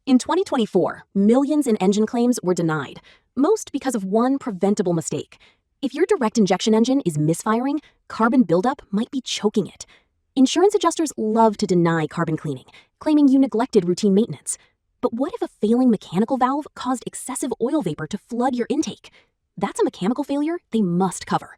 In 2024, millions in engine claims were denied, most because of one preventable mistake. If your direct injection engine is misfiring, carbon buildup might be choking it. Insurance adjusters love to deny carbon cleaning, claiming you neglected routine maintenance. But what if a failing mechanical valve caused excessive oil vapor to flood your intake? That's a mechanical failure they must cover.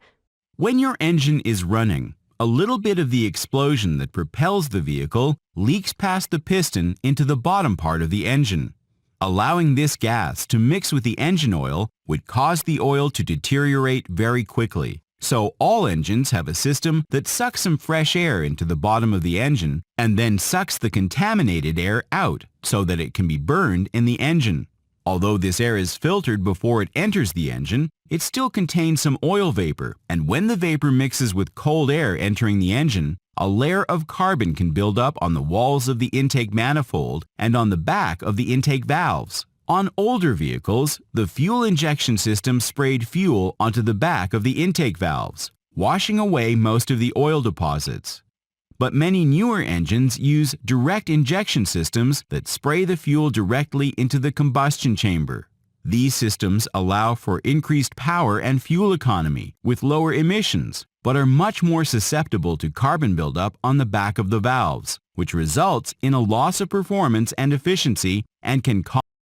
When your engine is running, a little bit of the explosion that propels the vehicle leaks past the piston into the bottom part of the engine. Allowing this gas to mix with the engine oil would cause the oil to deteriorate very quickly. So all engines have a system that sucks some fresh air into the bottom of the engine and then sucks the contaminated air out so that it can be burned in the engine. Although this air is filtered before it enters the engine, it still contains some oil vapor, and when the vapor mixes with cold air entering the engine, a layer of carbon can build up on the walls of the intake manifold and on the back of the intake valves. On older vehicles, the fuel injection system sprayed fuel onto the back of the intake valves, washing away most of the oil deposits. But many newer engines use direct injection systems that spray the fuel directly into the combustion chamber. These systems allow for increased power and fuel economy with lower emissions, but are much more susceptible to carbon buildup on the back of the valves, which results in a loss of performance and efficiency and can cause